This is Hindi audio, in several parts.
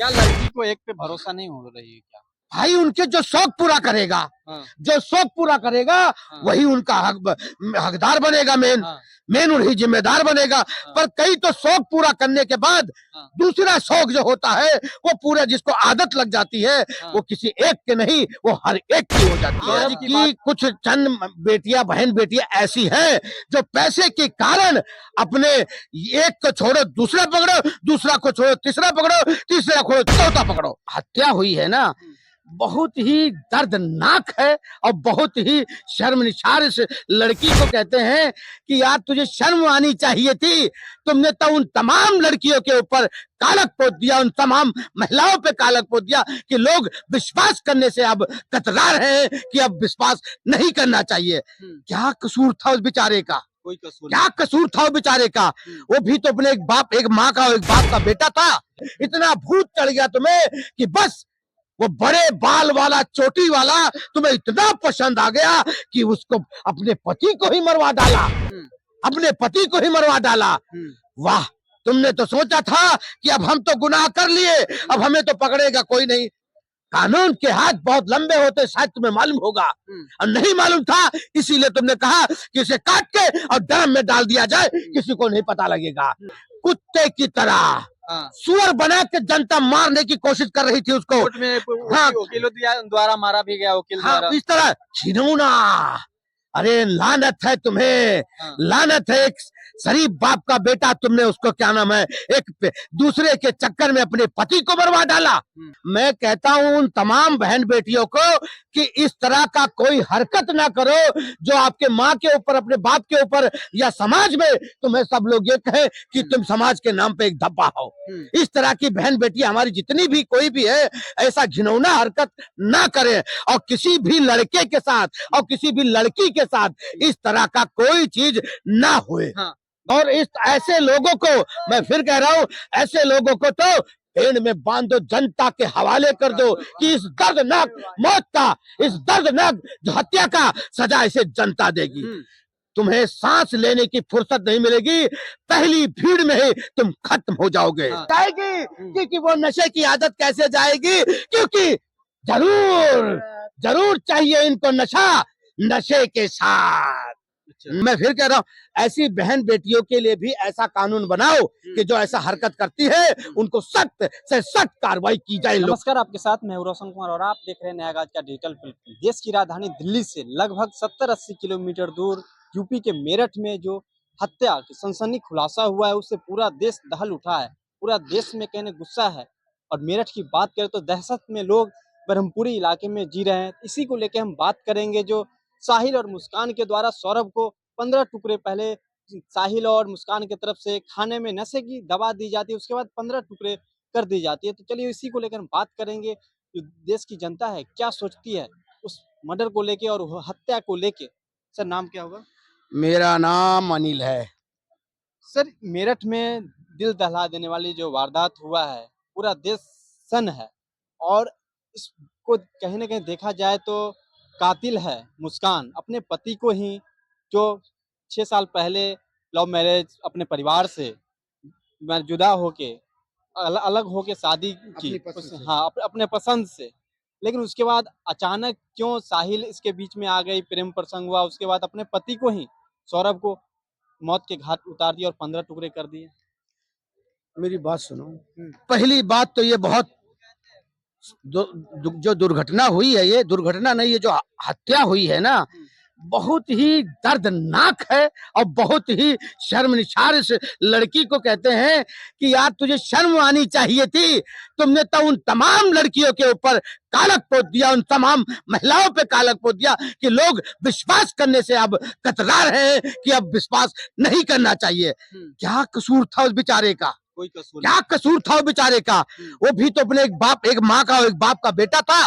क्या लड़की को एक पे भरोसा नहीं हो रही है क्या? भाई उनके जो शौक पूरा करेगा, हाँ, जो शौक पूरा करेगा हाँ, वही उनका हकदार बनेगा, मेन हाँ, मेन वही जिम्मेदार बनेगा। हाँ, पर कई तो शौक पूरा करने के बाद हाँ, दूसरा शौक जो होता है वो पूरा, जिसको आदत लग जाती है, हाँ। वो किसी एक के नहीं, वो हर एक की हो जाती है। औरत की कि कुछ चंद बेटियां, बहन बेटियां ऐसी हैं जो पैसे के कारण अपने एक को छोड़ो दूसरा पकड़ो, दूसरा को छोड़ो तीसरा पकड़ो, तीसरा को चौथा पकड़ो, हत्या हुई है ना, बहुत ही दर्दनाक है और बहुत ही शर्मनिशार इस लड़की को कहते हैं कि यार तुझे शर्म आनी चाहिए थी। तुमने तो उन तमाम लड़कियों के ऊपर कालक पोत दिया, उन तमाम महिलाओं पे कालक पोत दिया कि लोग विश्वास करने से अब कतरा रहे हैं कि अब विश्वास नहीं करना चाहिए। क्या कसूर था उस बेचारे का? कोई कसूर क्या कसूर था उस बेचारे का? वो भी तो अपने एक बाप, एक माँ का, एक बाप का बेटा था। इतना भूत चढ़ गया तुम्हें कि बस वो बड़े बाल वाला, चोटी वाला तुम्हें इतना पसंद आ गया कि उसको अपने पति को ही मरवा डाला, अपने पति को ही मरवा डाला। वाह, तुमने तो सोचा था कि अब हम तो गुनाह कर लिए, अब हमें तो पकड़ेगा कोई नहीं। कानून के हाथ बहुत लंबे होते, शायद तुम्हें मालूम होगा, और नहीं मालूम था, इसीलिए तुमने कहा कि इसे काट के और ड्रम में डाल दिया जाए, किसी को नहीं पता लगेगा। कुत्ते की तरह सुअर बना के जनता मारने की कोशिश कर रही थी उसको। कोर्ट में वकीलों द्वारा मारा भी गया, वकील द्वारा। इस तरह घिनौना, अरे लानत है तुम्हें, लानत है। एक शरीफ बाप का बेटा, तुमने उसको क्या नाम है, एक दूसरे के चक्कर में अपने पति को मरवा डाला। मैं कहता हूं उन तमाम बहन बेटियों को कि इस तरह का कोई हरकत ना करो जो आपके माँ के ऊपर, अपने बाप के ऊपर या समाज में तुम्हें सब लोग ये कहें कि तुम समाज के नाम पे एक धब्बा हो। इस तरह की बहन बेटी हमारी जितनी भी कोई भी है, ऐसा घिनौना हरकत ना करे, और किसी भी लड़के के साथ और किसी भी लड़की के साथ इस तरह का कोई चीज ना हुए। और इस ऐसे लोगों को मैं फिर कह रहा हूं, ऐसे लोगों को तो पेड़ में बांध दो, जनता के हवाले कर दो कि इस दर्दनाक मौत का, इस दर्दनाक हत्या का सजा इसे जनता देगी। तुम्हें सांस लेने की फुर्सत नहीं मिलेगी, पहली भीड़ में ही तुम खत्म हो जाओगे। जाएगी क्योंकि वो नशे की आदत कैसे जाएगी, क्योंकि जरूर जरूर चाहिए इनको नशा, नशे के साथ। मैं फिर कह रहा हूँ ऐसी बहन बेटियों के लिए भी ऐसा कानून बनाओ कि जो ऐसा हरकत करती है उनको सख्त से सख्त कार्रवाई की जाए। नमस्कार, आपके साथ मैं हूं रोशन कुमार और आप देख रहे हैं नया गाज का डिजिटल फिल्म। देश की राजधानी दिल्ली से लगभग 70-80 किलोमीटर दूर यूपी के मेरठ में जो हत्या की सनसनी खुलासा हुआ है, उससे पूरा देश दहल उठा है, पूरा देश में कहने गुस्सा है। और मेरठ की बात करें तो दहशत में लोग ब्रह्मपुरी इलाके में जी रहे हैं। इसी को लेकर हम बात करेंगे। जो साहिल और मुस्कान के द्वारा सौरभ को 15 टुकड़े पहले साहिल और मुस्कान की तरफ से खाने में नशे की दवा दी जाती है, उसके बाद 15 टुकड़े कर दी जाती है। तो चलिए इसी को लेकर हम बात करेंगे। जो देश की जनता है क्या सोचती है उस मर्डर को लेके और हत्या को लेके। सर, नाम क्या होगा? मेरा नाम अनिल है। सर, मेरठ में दिल दहला देने वाली जो वारदात हुआ है, पूरा देश सन्न है। और इसको कहीं ना कहीं देखा जाए तो कातिल है मुस्कान, अपने पति को ही, जो 6 साल पहले लव मैरिज अपने परिवार से जुदा होके अलग होके शादी की, अपने पसंद से। लेकिन उसके बाद अचानक क्यों साहिल इसके बीच में आ गई, प्रेम प्रसंग हुआ, उसके बाद अपने पति को ही, सौरभ को, मौत के घाट उतार दिया और 15 टुकड़े कर दिए। मेरी बात सुनो, पहली बात तो ये बहुत जो दुर्घटना हुई है, ये दुर्घटना नहीं, ये जो हत्या हुई है ना, बहुत ही दर्दनाक है और बहुत ही शर्मनिशार इस लड़की को कहते हैं कि यार तुझे शर्म आनी चाहिए थी। तुमने तो उन तमाम लड़कियों के ऊपर कालक पोत दिया, उन तमाम महिलाओं पे कालक पोत दिया कि लोग विश्वास करने से अब कतरा रहे हैं कि अब विश्वास नहीं करना चाहिए। क्या कसूर था उस बेचारे का? कोई कसूर क्या कसूर था वो बेचारे का? वो भी तो अपने एक बाप, एक माँ का, एक बाप का बेटा था।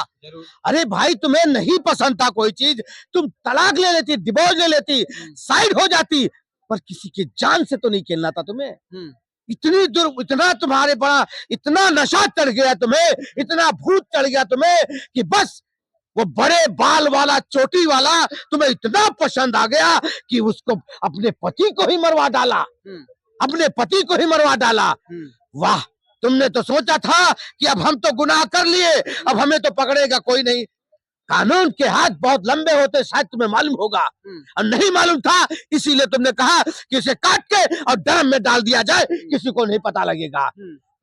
अरे भाई, तुम्हें नहीं पसंद था कोई चीज, तुम तलाक ले लेती, डिवोर्स ले लेती, साइड हो जाती, पर किसी की जान से तो नहीं खेलना था तुम्हें। इतना तुम्हारे बड़ा, इतना नशा चढ़ गया तुम्हें, इतना भूत चढ़ गया तुम्हें कि बस वो बड़े बाल वाला, चोटी वाला तुम्हें इतना पसंद आ गया कि उसको अपने पति को ही मरवा डाला, अपने पति को ही मरवा डाला। वाह, तुमने तो सोचा था कि अब हम तो गुनाह कर लिए, अब हमें तो पकड़ेगा कोई नहीं। कानून के हाथ बहुत लंबे होते, शायद तुम्हें मालूम होगा, और नहीं मालूम था, इसीलिए तुमने कहा कि इसे काट के और ड्रम में डाल दिया जाए, किसी को नहीं पता लगेगा।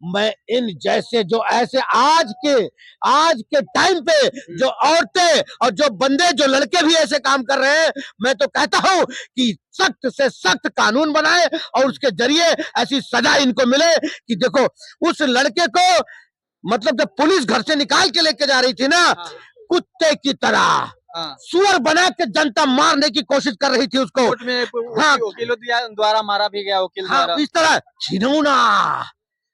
मैं इन जैसे जो ऐसे आज के टाइम पे जो औरतें और जो बंदे जो लड़के भी ऐसे काम कर रहे हैं, मैं तो कहता हूं कि सख्त से सख्त कानून बनाए और उसके जरिए ऐसी सजा इनको मिले कि देखो उस लड़के को, मतलब जब पुलिस घर से निकाल के लेके जा रही थी ना, कुत्ते की तरह सुअर बना के जनता मारने की कोशिश कर रही थी उसको। कोर्ट में हाँ, वकीलों द्वारा मारा भी गया, वकील हाँ, द्वारा। इस तरह घिनौना।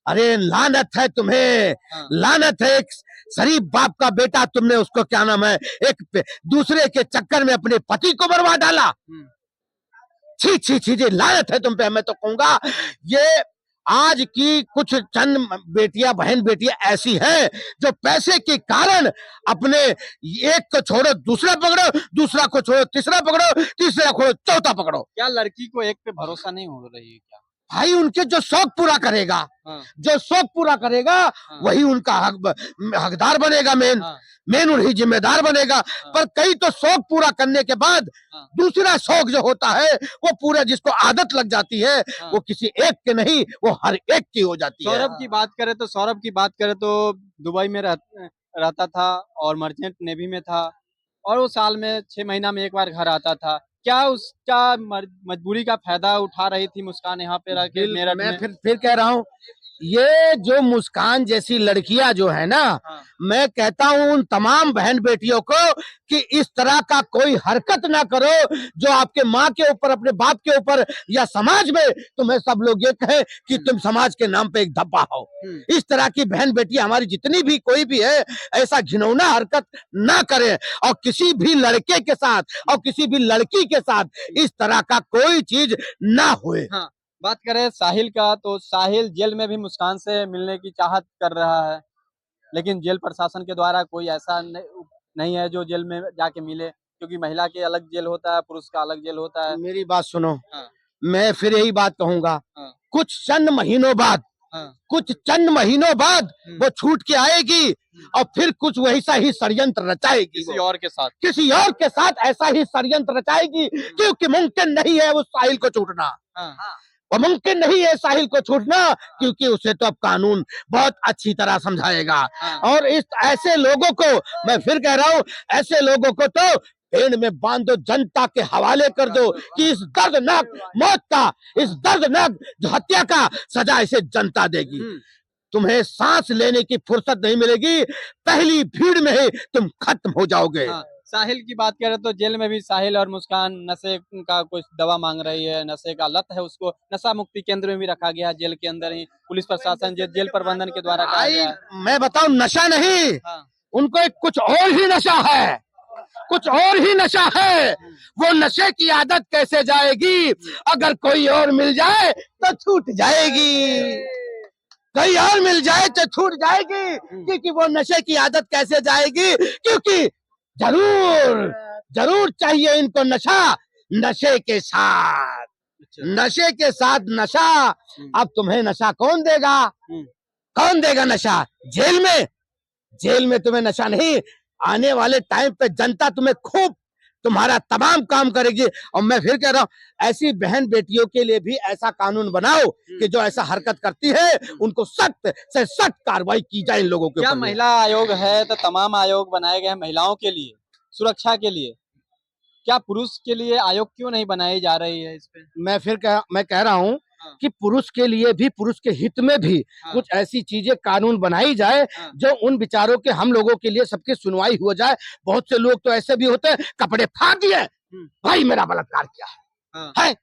अरे लानत है तुम्हें, लानत है। एक शरीफ बाप का बेटा, तुमने उसको क्या नाम है, एक दूसरे के चक्कर में अपने पति को बर्बाद डाला। छी छी छी जी, लानत है तुम पे। मैं तो कहूंगा ये आज की कुछ चंद बेटियां, बहन बेटियां ऐसी हैं जो पैसे के कारण अपने एक को छोड़ो दूसरा पकड़ो, दूसरा को छोड़ो तीसरा पकड़ो, तीसरा को चौथा पकड़ो। क्या लड़की को एक पे भरोसा नहीं हो रही है क्या? भाई उनके जो शौक पूरा करेगा, जो शौक पूरा करेगा वही उनका हकदार बनेगा, मेन वही जिम्मेदार बनेगा। पर कई तो शौक पूरा करने के बाद दूसरा शौक जो होता है वो पूरा, जिसको आदत लग जाती है, वो किसी एक के नहीं, वो हर एक की हो जाती है। सौरभ की बात करें तो दुबई में रहता था और मर्चेंट नेवी में था, और वो साल में 6 महीना में एक बार घर आता था। क्या उसका मजबूरी का फायदा उठा रही थी मुस्कान यहाँ पे रह के मेरठ में? मैं फिर कह रहा हूँ, ये जो मुस्कान जैसी लड़कियां जो है ना, मैं कहता हूं उन तमाम बहन बेटियों को कि इस तरह का कोई हरकत ना करो जो आपके माँ के ऊपर, अपने बाप के ऊपर या समाज में तुम्हें सब लोग ये कहे कि तुम समाज के नाम पे एक धब्बा हो। इस तरह की बहन बेटी हमारी जितनी भी कोई भी है, ऐसा घिनौना हरकत ना करे, और किसी भी लड़के के साथ और किसी भी लड़की के साथ इस तरह का कोई चीज ना हुए। बात करें साहिल का, तो साहिल जेल में भी मुस्कान से मिलने की चाहत कर रहा है, लेकिन जेल प्रशासन के द्वारा कोई ऐसा नहीं है जो जेल में जाके मिले, क्योंकि महिला के अलग जेल होता है, पुरुष का अलग जेल होता है। मेरी बात सुनो, मैं फिर यही बात कहूंगा, कुछ चंद महीनों बाद वो छूट के आएगी और फिर कुछ वैसा ही षड्यंत्र रचाएगी, किसी और के साथ ऐसा ही षड्यंत्र रचाएगी, क्योंकि मुमकिन नहीं है उस साहिल को छूटना। और मुमकिन नहीं है साहिल को छूटना, क्योंकि उसे तो अब कानून बहुत अच्छी तरह समझाएगा। और इस ऐसे लोगों को, मैं फिर कह रहा हूँ, ऐसे लोगों को तो पेड़ में बांध दो, जनता के हवाले कर दो कि इस दर्दनाक मौत का, इस दर्दनाक हत्या का सजा इसे जनता देगी। तुम्हें सांस लेने की फुर्सत नहीं मिलेगी, पहली भीड़ में ही तुम खत्म हो जाओगे। साहिल की बात करें तो जेल में भी साहिल और मुस्कान नशे का कुछ दवा मांग रही है, नशे का लत है, उसको नशा मुक्ति केंद्र में भी रखा गया, जेल के अंदर ही पुलिस प्रशासन जेल प्रबंधन के द्वारा कहा गया है। मैं बताऊं, नशा नहीं, उनको एक कुछ और ही नशा है, कुछ और ही नशा है। वो नशे की आदत कैसे जाएगी? अगर कोई और मिल जाए तो छूट जाएगी, कोई और मिल जाए तो छूट जाएगी, क्योंकि वो नशे की आदत कैसे जाएगी? क्योंकि जरूर चाहिए इनको नशा, नशे के साथ नशा। अब तुम्हें नशा कौन देगा नशा? जेल में तुम्हें नशा नहीं, आने वाले टाइम पे जनता तुम्हें खूब तुम्हारा तमाम काम करेगी। और मैं फिर कह रहा हूँ, ऐसी बहन बेटियों के लिए भी ऐसा कानून बनाओ कि जो ऐसा हरकत करती है उनको सख्त से सख्त कार्रवाई की जाए इन लोगों के ऊपर। क्या महिला आयोग है तो तमाम आयोग बनाए गए हैं महिलाओं के लिए, सुरक्षा के लिए, क्या पुरुष के लिए आयोग क्यों नहीं बनाई जा रही है? इस पे मैं कह रहा हूँ कि पुरुष के लिए भी, पुरुष के हित में भी कुछ ऐसी चीजें कानून बनाई जाए जो उन विचारों के, हम लोगों के लिए सबकी सुनवाई हो जाए। बहुत से लोग तो ऐसे भी होते हैं, कपड़े फाड़ दिए, भाई मेरा बलात्कार किया है,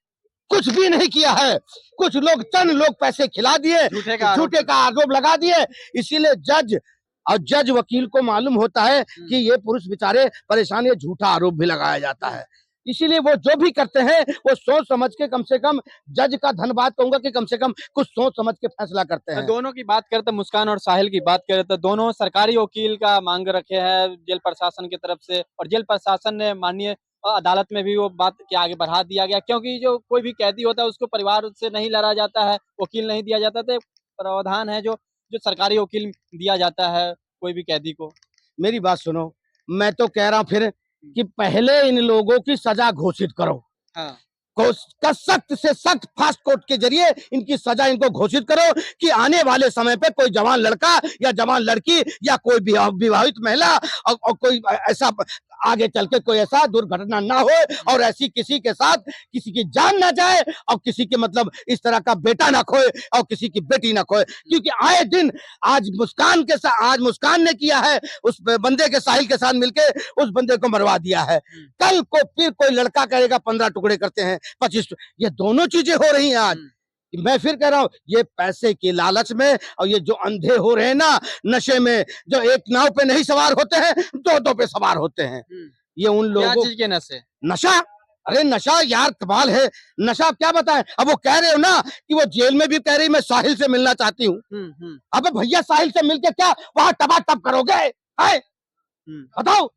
कुछ भी नहीं किया है। कुछ लोग, चंद लोग पैसे खिला दिए, झूठे का आरोप लगा दिए। इसीलिए जज वकील को मालूम होता है कि ये पुरुष बेचारे परेशान, ये झूठा आरोप भी लगाया जाता है। इसीलिए वो जो भी करते हैं वो सोच समझ के, कम से कम जज का धन्यवाद कहूंगा कि कम से कम कुछ सोच समझ के फैसला करते हैं। तो दोनों की बात करें तो, मुस्कान और साहिल की बात करें तो, दोनों सरकारी वकील का मांग रखे हैं जेल प्रशासन की तरफ से, और जेल प्रशासन ने माननीय अदालत में भी वो बात के आगे बढ़ा दिया गया, क्योंकि जो कोई भी कैदी होता है उसको परिवार से नहीं लड़ा जाता है, वकील नहीं दिया जाता। तो प्रावधान है जो जो सरकारी वकील दिया जाता है कोई भी कैदी को। मेरी बात सुनो, मैं तो कह रहा हूं फिर कि पहले इन लोगों की सजा घोषित करो, हाँ का सख्त से सख्त फास्ट कोर्ट के जरिए इनकी सजा इनको घोषित करो कि आने वाले समय पे कोई जवान लड़का या जवान लड़की या कोई विवाहित महिला और कोई ऐसा आगे चल के कोई ऐसा दुर्घटना ना हो और ऐसी किसी के साथ किसी की जान ना जाए और किसी के मतलब इस तरह का बेटा ना खोए और किसी की बेटी ना खोए, क्योंकि आए दिन आज मुस्कान ने किया है, उस बंदे के साहिल के साथ मिलके उस बंदे को मरवा दिया है, कल को फिर कोई लड़का कहेगा 15 टुकड़े करते हैं 25, ये दोनों चीजें हो रही हैं आज। मैं फिर कह रहा हूं ये पैसे की लालच में और ये जो अंधे हो रहे हैं ना नशे में, जो एक नाव पे नहीं सवार होते हैं दो पे सवार होते हैं, ये उन क्या लोगों चीज के नशे? नशा। अरे नशा यार कमाल है, नशा क्या बताएं। अब वो कह रहे हो ना कि वो जेल में भी कह रही मैं साहिल से मिलना चाहती हूँ। अबे भैया साहिल से मिलके क्या वहां टपाटप करोगे? है बताओ,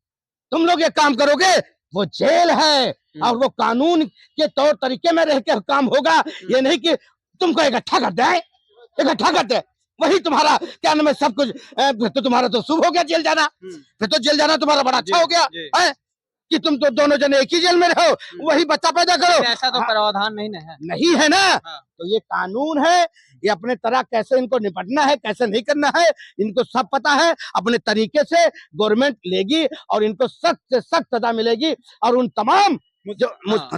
तुम लोग ये काम करोगे? वो जेल है और वो कानून के तौर तरीके में रह के काम होगा, ये नहीं कि तुमको इकट्ठा कर दे वही तुम्हारा क्या नाम है सब कुछ। तो तुम्हारा तो शुभ हो गया जेल जाना, फिर तो जेल जाना तुम्हारा बड़ा अच्छा हो गया है कि तुम तो दोनों जने एक ही जेल में रहो, वही बच्चा पैदा करो। ऐसा तो प्रावधान नहीं है ना। तो ये कानून है, ये अपने तरह कैसे इनको निपटना है कैसे नहीं करना है इनको सब पता है, अपने तरीके से गवर्नमेंट लेगी और इनको सख्त से सख्त सजा मिलेगी। और उन तमाम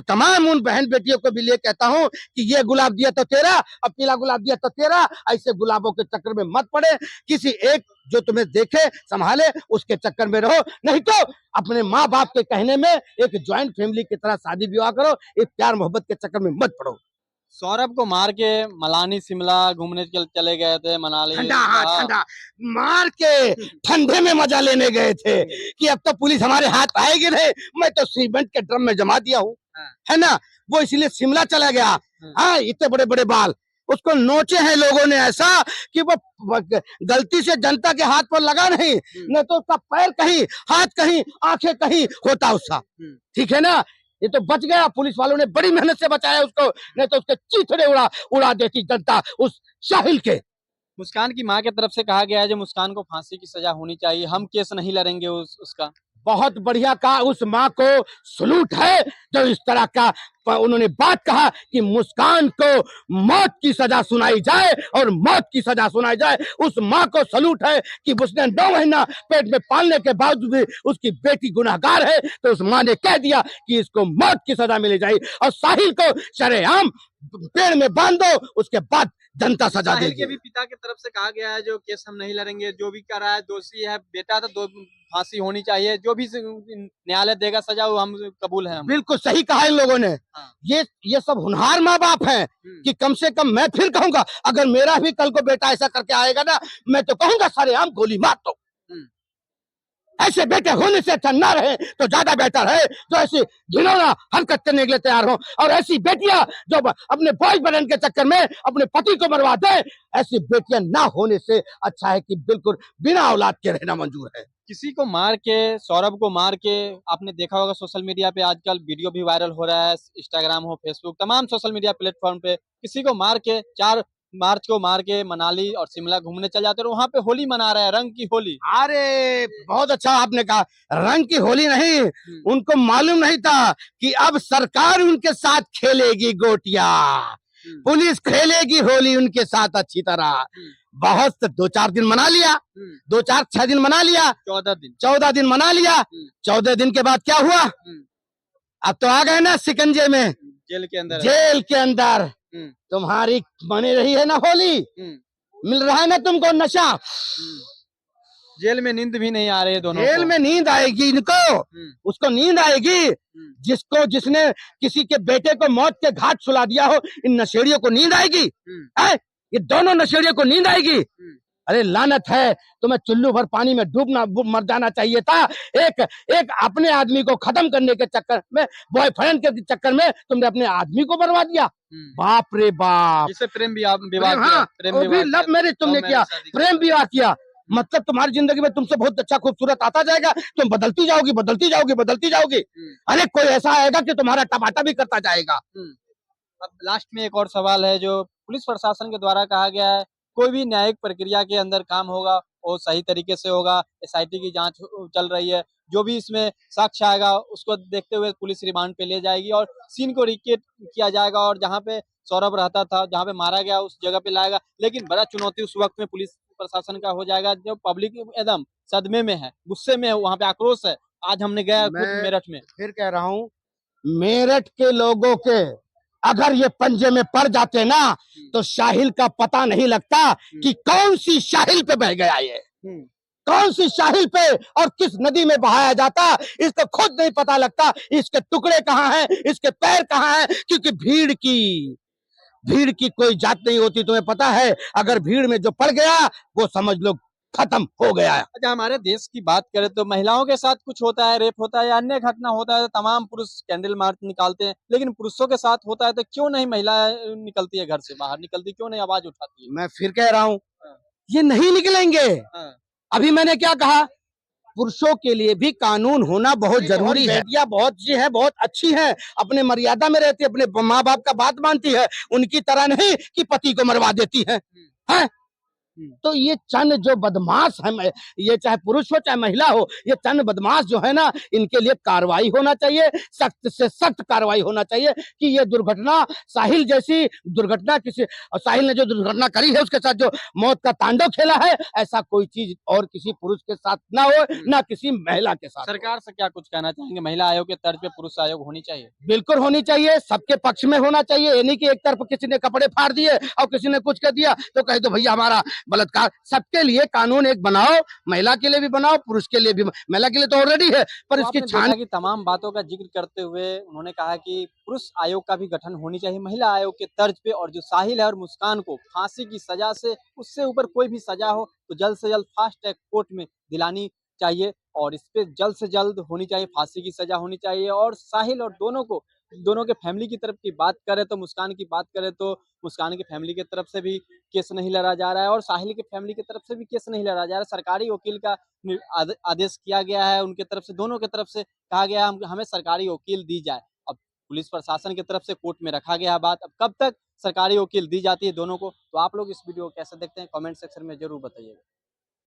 तमाम उन बहन बेटियों को भी लिए कहता हूं कि ये गुलाब दिया तो तेरा, अब पीला गुलाब दिया तो तेरा, ऐसे गुलाबों के चक्कर में मत पड़े, किसी एक जो तुम्हें देखे संभाले उसके चक्कर में रहो, नहीं तो अपने माँ बाप के कहने में एक ज्वाइंट फैमिली की तरह शादी विवाह करो, एक प्यार मोहब्बत के चक्कर में मत पड़ो। सौरभ को मार के मलानी शिमला घूमने चले गए थे, मनाली ठंडा मार के ठंडे में मजा लेने गए थे कि अब तो पुलिस हमारे हाथ आएगी नहीं, मैं तो सीमेंट के ड्रम में जमा दिया हूँ, है ना। वो इसलिए शिमला चला गया। हाँ इतने बड़े बड़े बाल उसको नोचे हैं लोगों ने ऐसा कि वो गलती से जनता के हाथ पर लगा नहीं, न तो उसका पैर कहीं हाथ कहीं आंखें कहीं होता उसका, ठीक है ना। ये तो बच गया, पुलिस वालों ने बड़ी मेहनत से बचाया उसको, नहीं तो उसके चीथड़े उड़ा देती जनता उस साहिल के। मुस्कान की मां की तरफ से कहा गया है जो मुस्कान को फांसी की सजा होनी चाहिए, हम केस नहीं लड़ेंगे उसका। बहुत बढ़िया कहा, उस माँ को सलूट है जो इस तरह का उन्होंने बात कहा कि मुस्कान को मौत की सजा सुनाई जाए और मौत की सजा सुनाई जाए। उस माँ को सलूट है कि उसने 9 महीना पेट में पालने के बावजूद भी उसकी बेटी गुनाहगार है, तो उस माँ ने कह दिया कि इसको मौत की सजा मिली जाए और साहिल को शरेआम पेड़ में बांध दो, उसके बाद जनता सजा देगी। के भी पिता की तरफ से कहा गया है जो केस हम नहीं लड़ेंगे, जो भी कर रहा है दोषी है बेटा तो फांसी होनी चाहिए, जो भी न्यायालय देगा सजा वो हम कबूल है। बिल्कुल सही कहा इन लोगों ने। हाँ। ये सब होनहार माँ बाप हैं कि कम से कम मैं फिर कहूंगा अगर मेरा भी कल को बेटा ऐसा करके आएगा ना, मैं तो कहूंगा सरेआम गोली मार दो। ऐसे बेटे होने से अच्छा ना रहे तो ज्यादा बेहतर है, जो ऐसी घिनौना हरकत करने के लिए तैयार हो, और ऐसी बेटियां जो अपने बॉयफ्रेंड के चक्कर में अपने पति को मरवा दे, ऐसी बेटियां ना होने से अच्छा है कि बिल्कुल बिना औलाद के रहना मंजूर है। किसी को मार के, सौरभ को मार के, आपने देखा होगा सोशल मीडिया पे आजकल वीडियो भी वायरल हो रहा है, इंस्टाग्राम हो फेसबुक तमाम सोशल मीडिया प्लेटफॉर्म पे, किसी को मार के 4 मार्च को मार के मनाली और शिमला घूमने चल जाते हैं, वहां पे होली मना रहे हैं, रंग की होली। अरे बहुत अच्छा आपने कहा, रंग की होली नहीं, उनको मालूम नहीं था कि अब सरकार उनके साथ खेलेगी गोटिया, पुलिस खेलेगी होली उनके साथ अच्छी तरह। बहुत 2-4 दिन मना लिया, 2-4-6 दिन मना लिया, 14 दिन मना लिया। 14 दिन के बाद क्या हुआ? अब तो आ गए ना शिकंजे में, जेल के अंदर तुम्हारी बनी रही है ना होली, मिल रहा है ना तुमको नशा, जेल में नींद भी नहीं आ रही है दोनों जेल में नींद आएगी इनको, उसको नींद आएगी जिसने किसी के बेटे को मौत के घाट सुला दिया हो, इन नशेड़ियों को नींद आएगी, ये दोनों नशेड़ियों को नींद आएगी। अरे लानत है, तुम्हें चुल्लू भर पानी में डूबना मर जाना चाहिए था। एक अपने आदमी को खत्म करने के चक्कर में, बॉयफ्रेंड के चक्कर में तुमने अपने आदमी को बर्बाद दिया। बाप रे बाप, जिसे प्रेम विवाह हाँ, लव मैरिज तुमने किया, प्रेम विवाह किया, मतलब तुम्हारी जिंदगी में तुमसे बहुत अच्छा खूबसूरत आता जाएगा, तुम बदलती जाओगी बदलती जाओगी बदलती जाओगी। अरे कोई ऐसा आएगा कि तुम्हारा टमाटा भी करता जाएगा। अब लास्ट में एक और सवाल है जो पुलिस प्रशासन के द्वारा कहा गया है कोई भी न्यायिक प्रक्रिया के अंदर काम होगा वो सही तरीके से होगा। एसआईटी की जांच चल रही है, जो भी इसमें साक्ष्य आएगा उसको देखते हुए पुलिस रिमांड पे ले जाएगी और सीन को रिकेट किया जाएगा और जहाँ पे सौरभ रहता था, जहाँ पे मारा गया उस जगह पे लाएगा। लेकिन बड़ा चुनौती उस वक्त में पुलिस प्रशासन का हो जाएगा जब पब्लिक एकदम सदमे में है, गुस्से में है, वहाँ पे आक्रोश है। आज हमने गया खुद मैं मेरठ में। फिर कह रहा हूँ, मेरठ के लोगों के अगर ये पंजे में पड़ जाते ना तो साहिल का पता नहीं लगता कि कौन सी साहिल पे बह गया ये, कौन सी साहिल पे और किस नदी में बहाया जाता, इसको खुद नहीं पता लगता। इसके टुकड़े कहाँ हैं, इसके पैर कहाँ हैं, क्योंकि भीड़ की कोई जात नहीं होती। तुम्हें पता है, अगर भीड़ में जो पड़ गया वो समझ लो खत्म हो गया है। अच्छा, हमारे देश की बात करें तो महिलाओं के साथ कुछ होता है, रेप होता है या अन्य घटना होता है, तमाम पुरुष कैंडल मार्च निकालते हैं, लेकिन पुरुषों के साथ होता है तो क्यों नहीं महिला निकलती है, घर से बाहर निकलती, क्यों नहीं आवाज उठाती है? मैं फिर कह रहा हूँ, हाँ, ये नहीं निकलेंगे। हाँ, अभी मैंने क्या कहा, पुरुषों के लिए भी कानून होना बहुत जरूरी है। बेटियां बहुत सी हैं, बहुत अच्छी हैं, अपने मर्यादा में रहती है, अपने माँ बाप का बात मानती है, उनकी तरह नहीं कि पति को मरवा देती है। हैं? तो ये चंद जो बदमाश है, ये चाहे पुरुष हो चाहे महिला हो, ये चंद बदमाश जो है ना, इनके लिए कार्रवाई होना चाहिए, सख्त से सख्त कार्रवाई होना चाहिए कि ये दुर्घटना, साहिल जैसी दुर्घटना, किसी साहिल ने जो दुर्घटना करी है उसके साथ जो मौत का तांडव खेला है, ऐसा कोई चीज और किसी पुरुष के साथ ना हो, ना किसी महिला के साथ। सरकार से क्या कुछ कहना चाहेंगे? महिला आयोग के तर्ज पे पुरुष आयोग होनी चाहिए? बिल्कुल होनी चाहिए, सबके पक्ष में होना चाहिए। ये नहीं कि एक तरफ किसी ने कपड़े फाड़ दिए और किसी ने कुछ कर दिया तो कहे तो भैया हमारा बलात्कार। सबके लिए कानून एक बनाओ, महिला के लिए भी बनाओ, पुरुष के लिए भी। महिला के लिए तो ऑलरेडी है, पर तो इसकी आपने छान देखा कि तमाम बातों का जिक्र करते हुए उन्होंने कहा कि पुरुष आयोग का भी गठन होनी चाहिए महिला आयोग के तर्ज पे, और जो साहिल है और मुस्कान को फांसी की सजा से उससे ऊपर कोई भी सजा हो तो जल्द से जल्द फास्ट ट्रैक कोर्ट में दिलानी चाहिए और इस पे जल्द से जल्द होनी चाहिए, फांसी की सजा होनी चाहिए। और साहिल और दोनों के फैमिली की तरफ की बात करें तो मुस्कान की बात करें तो मुस्कान की फैमिली की तरफ से भी केस नहीं लड़ा जा रहा है और साहिल की फैमिली की तरफ से भी केस नहीं लड़ा जा रहा है। सरकारी वकील का आदेश किया गया है, उनके तरफ से, दोनों की तरफ से कहा गया हमें सरकारी वकील दी जाए। अब पुलिस प्रशासन की तरफ से कोर्ट में रखा गया है बात, अब कब तक सरकारी वकील दी जाती है दोनों को। तो आप लोग इस वीडियो को कैसे देखते हैं, कमेंट सेक्शन में जरूर बताइएगा।